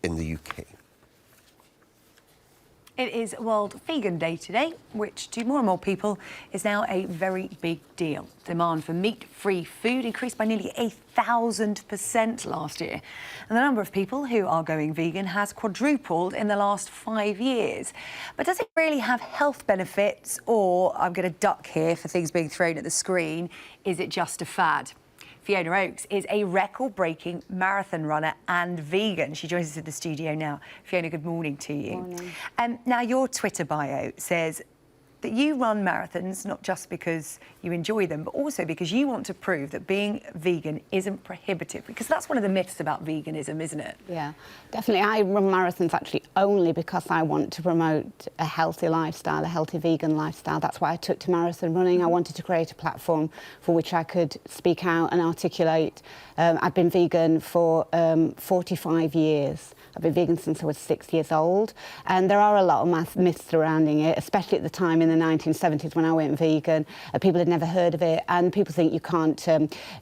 in the UK? It is World Vegan Day today, which to more and more people is now a very big deal. Demand for meat-free food increased by nearly 1,000% last year. And the number of people who are going vegan has quadrupled in the last 5 years. But does it really have health benefits, or, I'm going to duck here for things being thrown at the screen, is it just a fad? Fiona Oakes is a record-breaking marathon runner and vegan. She joins us in the studio now. Fiona, good morning to you. Morning. Now, your Twitter bio says that you run marathons not just because you enjoy them, but also because you want to prove that being vegan isn't prohibitive, because that's one of the myths about veganism, isn't it? Yeah, definitely. I run marathons actually only because I want to promote a healthy lifestyle, a healthy vegan lifestyle. That's why I took to marathon running. I wanted to create a platform for which I could speak out and articulate. I've been vegan for 45 years. I've been vegan since I was 6 years old, and there are a lot of myths surrounding it, especially at the time in the 1970s when I went vegan. People had never heard of it, and people think you can't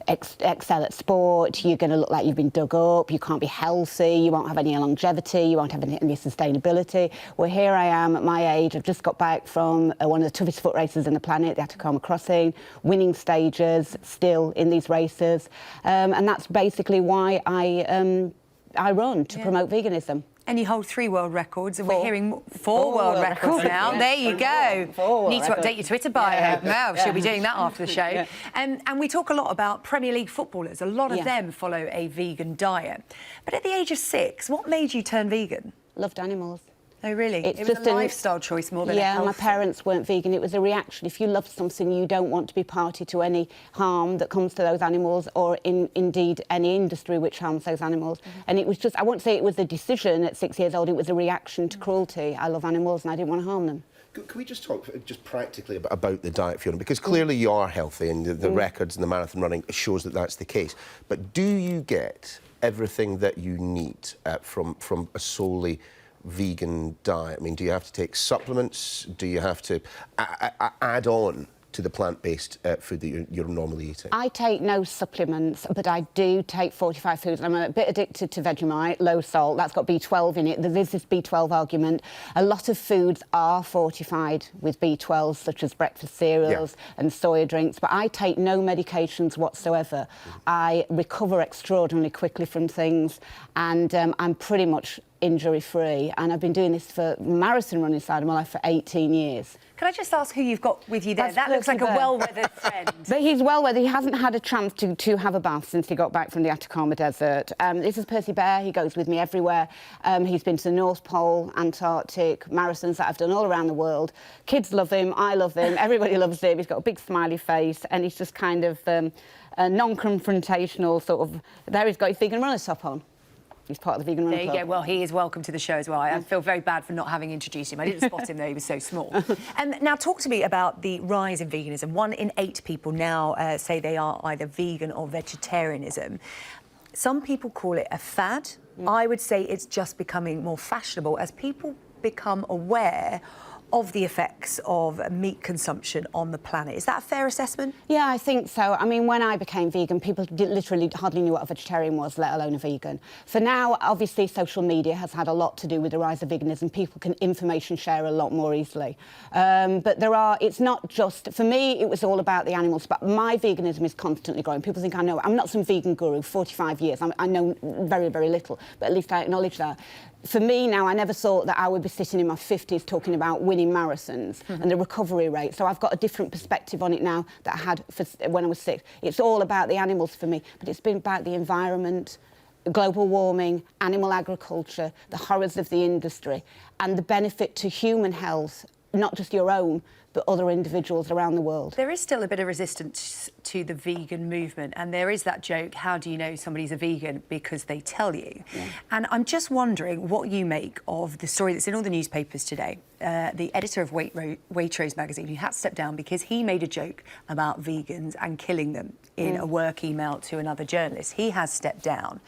excel at sport, you're going to look like you've been dug up, you can't be healthy, you won't have any longevity, you won't have any sustainability. Well, here I am at my age. I've just got back from one of the toughest foot races on the planet, the Atacama Crossing, winning stages still in these races, and that's basically why I run to promote veganism. And you hold 3 world records, and we're hearing 4 world records now. There you go. Need to update your Twitter bio. Wow, she'll be doing that after the show. And we talk a lot about Premier League footballers. A lot of them follow a vegan diet. But at the age of 6, what made you turn vegan? Loved animals. Oh, really? It's it just was a lifestyle choice more than a health. Yeah, my parents weren't vegan. It was a reaction. If you love something, you don't want to be party to any harm that comes to those animals, or indeed any industry which harms those animals. And it was just, I won't say it was a decision at 6 years old, it was a reaction to cruelty. I love animals and I didn't want to harm them. Can we just talk just practically about the diet, Fiona? Because clearly you are healthy, and the records and the marathon running shows that that's the case. But do you get everything that you need from a solely vegan diet? I mean, do you have to take supplements? Do you have to add on to the plant-based food that you're normally eating? I take no supplements, but I do take fortified foods. I'm a bit addicted to Vegemite, low salt. That's got B12 in it. There is this B12 argument. A lot of foods are fortified with B12, such as breakfast cereals and soya drinks, but I take no medications whatsoever. I recover extraordinarily quickly from things, and I'm pretty much injury-free, and I've been doing this for marathon running side of my life for 18 years. Can I just ask who you've got with you there? That's that looks like Percy a Bear. well-weathered friend. But he's well-weathered. He hasn't had a chance to have a bath since he got back from the Atacama Desert. This is Percy Bear. He goes with me everywhere. He's been to the North Pole, Antarctic, marathons that I've done all around the world. Kids love him. I love him. Everybody loves him. He's got a big smiley face, and he's just kind of a non-confrontational sort of... There he's got his vegan runner's top on. He's part of the Vegan Runner Club. There you go. Well, he is welcome to the show as well. I feel very bad for not having introduced him. I didn't spot him, though. He was so small. Now, talk to me about the rise in veganism. 1 in 8 people now say they are either vegan or vegetarianism. Some people call it a fad. I would say it's just becoming more fashionable as people become aware of the effects of meat consumption on the planet. Is that a fair assessment? Yeah, I think so. I mean, when I became vegan, people literally hardly knew what a vegetarian was, let alone a vegan. For now, obviously, social media has had a lot to do with the rise of veganism. People can information share a lot more easily. But it's not just, for me, it was all about the animals, but my veganism is constantly growing. People think I know, I'm not some vegan guru, 45 years. I know very, very little, but at least I acknowledge that. For me now, I never thought that I would be sitting in my 50s talking about winning marathons and the recovery rate. So I've got a different perspective on it now that I had when I was 6. It's all about the animals for me, but it's been about the environment, global warming, animal agriculture, the horrors of the industry, and the benefit to human health, not just your own, but other individuals around the world. There is still a bit of resistance to the vegan movement, and there is that joke, how do you know somebody's a vegan? Because they tell you. And I'm just wondering what you make of the story that's in all the newspapers today. The editor of Waitrose magazine, who had to step down because he made a joke about vegans and killing them in a work email to another journalist. He has stepped down.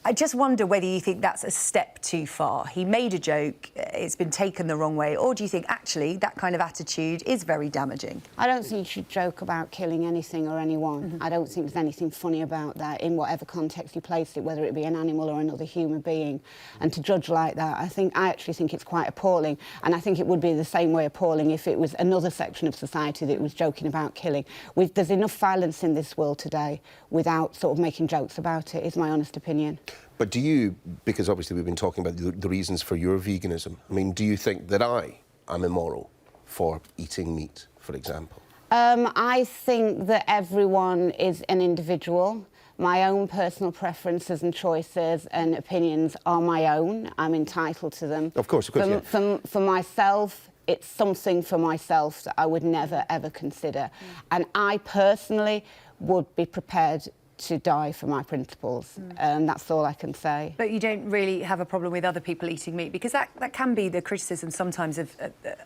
I just wonder whether you think that's a step too far. He made a joke, it's been taken the wrong way, or do you think actually that kind of attitude is very damaging? I don't think you should joke about killing anything or anyone. I don't think there's anything funny about that in whatever context you place it, whether it be an animal or another human being. And to judge like that, I actually think it's quite appalling. And I think it would be the same way appalling if it was another section of society that was joking about killing. There's enough violence in this world today without sort of making jokes about it, is my honest opinion. But do you, because obviously we've been talking about the reasons for your veganism, I mean, do you think that I am immoral for eating meat, for example? I think that everyone is an individual. My own personal preferences and choices and opinions are my own. I'm entitled to them. Of course, yeah. For myself, it's something for myself that I would never, ever consider. And I personally would be prepared to die for my principles. That's all I can say. But you don't really have a problem with other people eating meat, because that can be the criticism sometimes of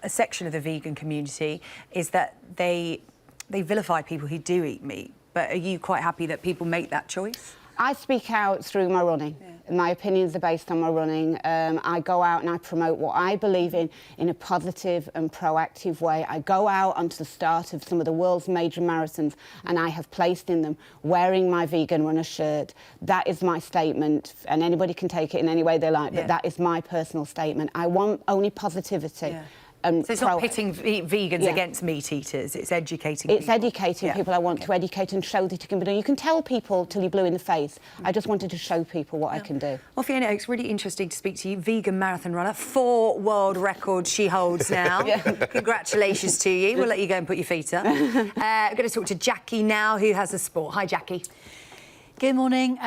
a section of the vegan community, is that they vilify people who do eat meat. But are you quite happy that people make that choice? I speak out through my running. My opinions are based on my running. I go out and I promote what I believe in a positive and proactive way. I go out onto the start of some of the world's major marathons, and I have placed in them wearing my vegan runner shirt. That is my statement, and anybody can take it in any way they like, but that is my personal statement. I want only positivity. Yeah. So it's not pitting vegans against meat eaters, it's educating people. It's educating people. I want to educate and show that it can be done. You can tell people till you're blue in the face. I just wanted to show people what I can do. Well, Fiona, it's really interesting to speak to you. Vegan marathon runner, 4 world records she holds now. Congratulations to you. We'll let you go and put your feet up. We're going to talk to Jackie now, who has a sport. Hi, Jackie. Good morning.